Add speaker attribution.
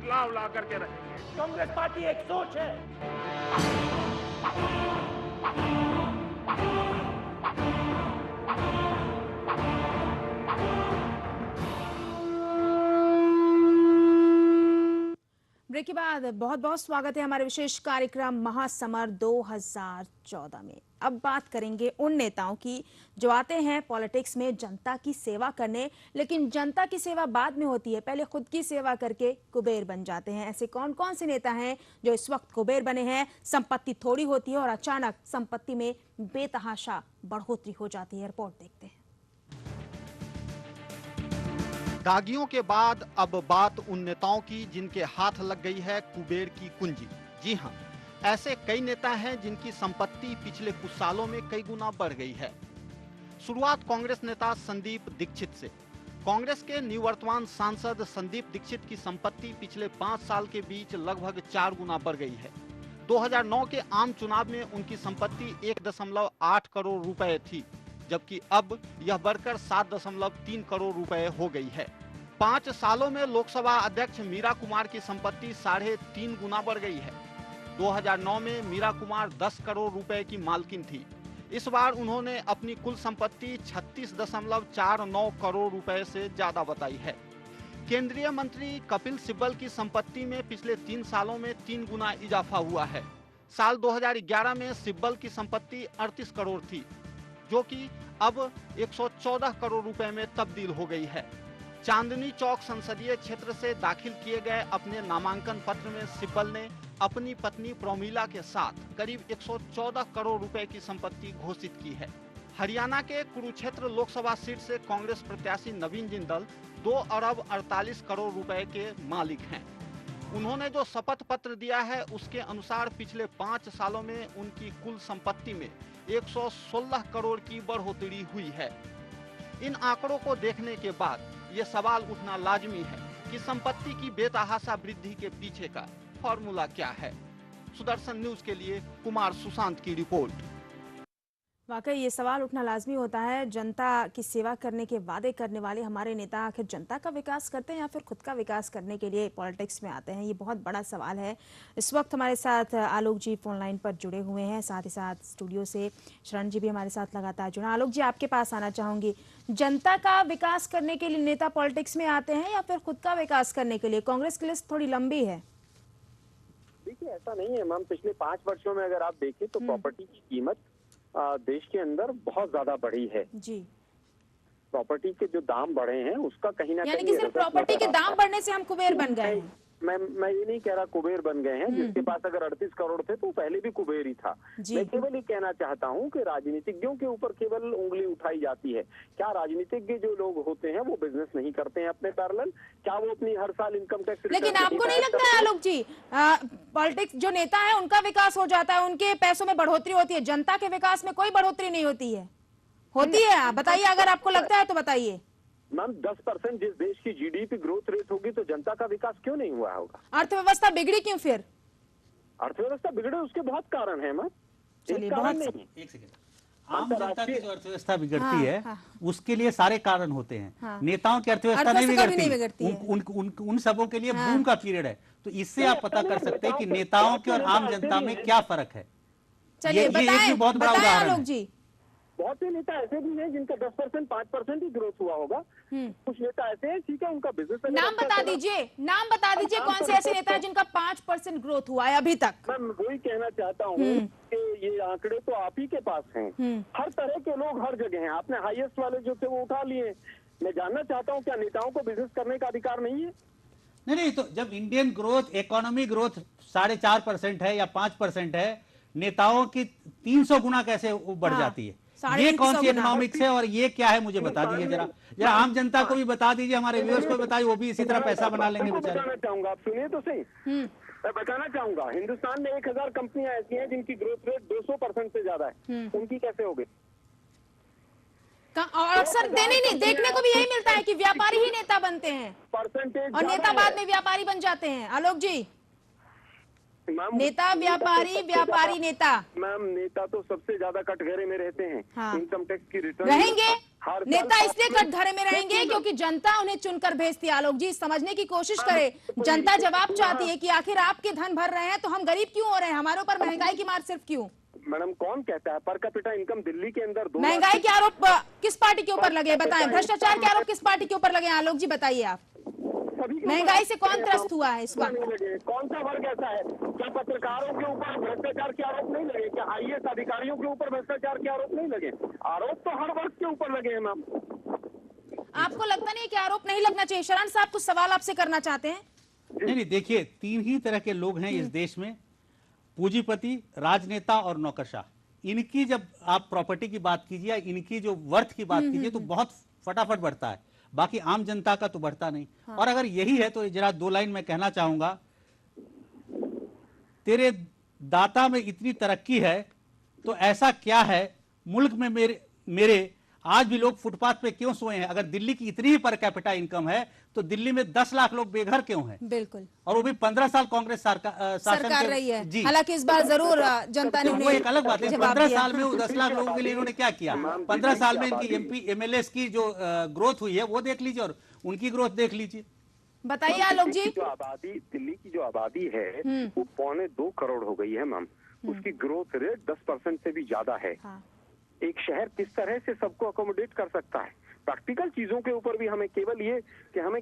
Speaker 1: बदलाव ला करके रहेंगे।
Speaker 2: कांग्रेस पार्टी एक सोच है।
Speaker 3: ब्रेक के बाद बहुत बहुत स्वागत है हमारे विशेष कार्यक्रम महासमर 2014 में। अब बात करेंगे उन नेताओं की जो आते हैं पॉलिटिक्स में जनता की सेवा करने, लेकिन जनता की सेवा बाद में होती है, पहले खुद की सेवा करके कुबेर बन जाते हैं। ऐसे कौन कौन से नेता हैं जो इस वक्त कुबेर बने हैं? संपत्ति थोड़ी होती है और अचानक संपत्ति में बेतहाशा बढ़ोतरी हो जाती है। रिपोर्ट देखते हैं।
Speaker 4: दागियों के बाद अब बात उन नेताओं की जिनके हाथ लग गई है कुबेर की कुंजी। जी हां, ऐसे कई नेता हैं जिनकी संपत्ति पिछले कुछ सालों में कई गुना बढ़ गई है। शुरुआत कांग्रेस नेता संदीप दीक्षित से। कांग्रेस के निवर्तमान सांसद संदीप दीक्षित की संपत्ति पिछले 5 साल के बीच लगभग 4 गुना बढ़ गई है। 2009 के आम चुनाव में उनकी संपत्ति 1.8 करोड़ रुपए थी, जबकि अब यह बढ़कर 7.3 करोड़ रुपए हो गई है। 5 सालों में लोकसभा अध्यक्ष मीरा कुमार की संपत्ति 3.5 गुना बढ़ गई है। 2009 में मीरा कुमार 10 करोड़ रुपए की मालकिन थी। इस बार उन्होंने अपनी कुल संपत्ति 36.49 करोड़ रुपए से ज्यादा बताई है। केंद्रीय मंत्री कपिल सिब्बल की संपत्ति में पिछले 3 सालों में 3 गुना इजाफा हुआ है। साल 2011 में सिब्बल की संपत्ति 38 करोड़ थी, जो कि अब 114 करोड़ रुपए में तब्दील हो गई है। चांदनी चौक संसदीय क्षेत्र से दाखिल किए गए अपने नामांकन पत्र में सिब्बल ने अपनी पत्नी प्रोमिला के साथ करीब 114 करोड़ रुपए की संपत्ति घोषित की है। हरियाणा के कुरुक्षेत्र लोकसभा सीट से कांग्रेस प्रत्याशी नवीन जिंदल 2 अरब 48 करोड़ रुपए के मालिक हैं। उन्होंने जो शपथ पत्र दिया है उसके अनुसार पिछले 5 सालों में उनकी कुल संपत्ति में 116 करोड़ की बढ़ोतरी हुई है। इन आंकड़ों को देखने के बाद ये सवाल उठना लाजमी है कि संपत्ति की बेतहाशा वृद्धि के पीछे का फॉर्मूला क्या है। सुदर्शन न्यूज के लिए कुमार सुशांत की रिपोर्ट।
Speaker 3: वाकई ये सवाल उठना लाजमी होता है। जनता की सेवा करने के वादे करने वाले हमारे नेता आखिर जनता का विकास करते हैं या फिर खुद का विकास करने के लिए पॉलिटिक्स में आते हैं? ये बहुत बड़ा सवाल है। इस वक्त हमारे साथ आलोक जी फोन लाइन पर जुड़े हुए हैं, साथ ही साथ स्टूडियो से शरण जी भी हमारे साथ लगातार जुड़ा। आलोक जी, आपके पास आना चाहूंगी। जनता का विकास करने के लिए नेता पॉलिटिक्स में आते हैं या फिर खुद का विकास करने के लिए? कांग्रेस की लिस्ट थोड़ी लंबी है।
Speaker 5: देखिए, ऐसा नहीं है मैम। पिछले 5 वर्षों में अगर आप देखें तो प्रॉपर्टी की कीमत देश के अंदर बहुत ज्यादा बढ़ी है
Speaker 3: जी।
Speaker 5: प्रॉपर्टी के जो दाम बढ़े हैं उसका कहीं ना
Speaker 3: यानी कि सिर्फ प्रॉपर्टी के दाम बढ़ने से हम कुबेर बन गए हैं?
Speaker 5: मैं ये नहीं कह रहा कुबेर बन गए हैं। जिसके पास अगर 38 करोड़ थे तो पहले भी कुबेर ही था। मैं केवल ये कहना चाहता हूं कि राजनीतिज्ञों के ऊपर केवल उंगली उठाई जाती है। क्या राजनीतिज्ञ जो लोग होते हैं वो बिजनेस नहीं करते हैं अपने पैरेलल? क्या वो अपनी हर साल इनकम टैक्स?
Speaker 3: लेकिन आपको नहीं लगता है आलोक जी, पॉलिटिक्स जो नेता है उनका विकास हो जाता है, उनके पैसों में बढ़ोतरी होती है, जनता के विकास में कोई बढ़ोतरी नहीं होती है? होती है? बताइए, अगर आपको लगता है तो बताइए।
Speaker 5: मैम 10% जिस देश की जीडीपी ग्रोथ रेट होगी तो जनता का विकास क्यों नहीं हुआ होगा?
Speaker 3: अर्थव्यवस्था बिगड़ी क्यों फिर?
Speaker 5: अर्थव्यवस्था बिगड़े उसके बहुत कारण है मैम।
Speaker 3: चलिए,
Speaker 6: एक सेकंड। आम जनता की जो अर्थव्यवस्था बिगड़ती है उसके लिए सारे कारण होते हैं। नेताओं की अर्थव्यवस्था नहीं बिगड़ती। उन सबों के लिए बूम का पीरियड है। तो इससे आप पता कर सकते हैं कि नेताओं के और आम जनता में क्या फर्क है।
Speaker 3: चलिए,
Speaker 6: ये भी बहुत बड़ा उदाहरण है।
Speaker 5: बहुत से नेता ऐसे भी हैं जिनका 10% 5% ही ग्रोथ हुआ होगा। कुछ नेता ऐसे हैं, ठीक है, उनका बिजनेस।
Speaker 3: नाम बता दीजिए कौन से ऐसे नेता है जिनका 5% ग्रोथ हुआ है अभी तक?
Speaker 5: मैं वही कहना चाहता हूँ कि ये आंकड़े तो आप ही के पास हैं। हर तरह के लोग हर जगह हैं। आपने हाईएस्ट वाले जो थे वो उठा लिए। मैं जानना चाहता हूँ क्या नेताओं को बिजनेस करने का अधिकार नहीं है?
Speaker 6: नहीं, तो जब इंडियन ग्रोथ, इकोनॉमी ग्रोथ 4.5% है या 5% है, नेताओं की 300 गुना कैसे बढ़ जाती है? ये कौन सी इकोनॉमिक्स है और ये क्या है? मुझे बता दीजिए जरा आम जनता को भी बता दीजिए, हमारे व्यूअर्स को भी बताइए, वो भी इसी तरह पैसा बना लेंगे बेचारे।
Speaker 5: बताना चाहूंगा, आप सुनिए तो सही। मैं बताना चाहूंगा, हिंदुस्तान में 1000 कंपनियां ऐसी हैं जिनकी ग्रोथ रेट 200% से ज्यादा है। उनकी कैसे हो गई?
Speaker 3: और अक्सर देखने को भी यही मिलता है कि व्यापारी ही नेता बनते हैं
Speaker 5: परसेंटेज,
Speaker 3: और नेता बाद में व्यापारी बन जाते हैं। आलोक जी, नेता व्यापारी, व्यापारी नेता।
Speaker 5: मैम नेता तो सबसे ज्यादा कटघरे में रहते हैं।
Speaker 3: हाँ।
Speaker 5: इनकम टैक्स की रिटर्न
Speaker 3: रहेंगे नेता इसलिए कटघरे में रहेंगे क्योंकि जनता उन्हें चुनकर भेजती है। आलोक जी समझने की कोशिश करें, जनता जवाब चाहती है कि आखिर आपके धन भर रहे हैं तो हम गरीब क्यों हो रहे हैं, हमारे ऊपर महंगाई की मार सिर्फ क्यों?
Speaker 5: मैडम कौन कहता है पर कैपिटा इनकम दिल्ली के अंदर
Speaker 3: महंगाई के आरोप किस पार्टी के ऊपर लगे बताएं, भ्रष्टाचार के आरोप किस पार्टी के ऊपर लगे? आलोक जी बताइए आप, महंगाई से कौन त्रस्त हुआ है इस वक्त?
Speaker 5: कौन सा वर्ग ऐसा है? क्या पत्रकारों के ऊपर भ्रष्टाचार के आरोप नहीं लगे? क्या आईएएस अधिकारियों के ऊपर भ्रष्टाचार के आरोप नहीं लगे? आरोप तो हर वर्ग के ऊपर लगे हैं मैम।
Speaker 3: आपको लगता नहीं है कि आरोप नहीं लगना चाहिए? शरण साहब कुछ सवाल आपसे करना चाहते हैं।
Speaker 6: नहीं, देखिए 3 ही तरह के लोग हैं इस देश में, पूंजीपति, राजनेता और नौकरशाह। इनकी जब आप प्रॉपर्टी की बात कीजिए, इनकी जो वर्थ की बात कीजिए तो बहुत फटाफट बढ़ता है, बाकी आम जनता का तो बढ़ता नहीं। हाँ। और अगर यही है तो जरा 2 लाइन में कहना चाहूंगा, तेरे दाता में इतनी तरक्की है तो ऐसा क्या है मुल्क में मेरे आज भी लोग फुटपाथ पे क्यों सोए हैं? अगर दिल्ली की इतनी ही पर कैपिटा इनकम है तो दिल्ली में 10 लाख लोग बेघर क्यों हैं?
Speaker 3: बिल्कुल,
Speaker 6: और वो भी 15 साल कांग्रेस
Speaker 3: सरकार रही है। हालांकि इस बार जरूर जनता ने
Speaker 6: वो एक अलग बात है, 15 साल में 10 लाख लोगों के लिए इन्होंने क्या किया? 15 साल में इनकी एमपी एमएलए की जो ग्रोथ हुई है वो देख लीजिए और उनकी ग्रोथ देख लीजिए।
Speaker 3: बताइए आलोक जी।
Speaker 5: जो आबादी दिल्ली की जो आबादी है वो 1.25 करोड़ हो गई है मैम। उसकी ग्रोथ रेट 10% से भी ज्यादा है। एक शहर किस तरह से सबको अकोमोडेट कर सकता है? प्रैक्टिकल चीजों के ऊपर भी हमें केवल ये कि हमें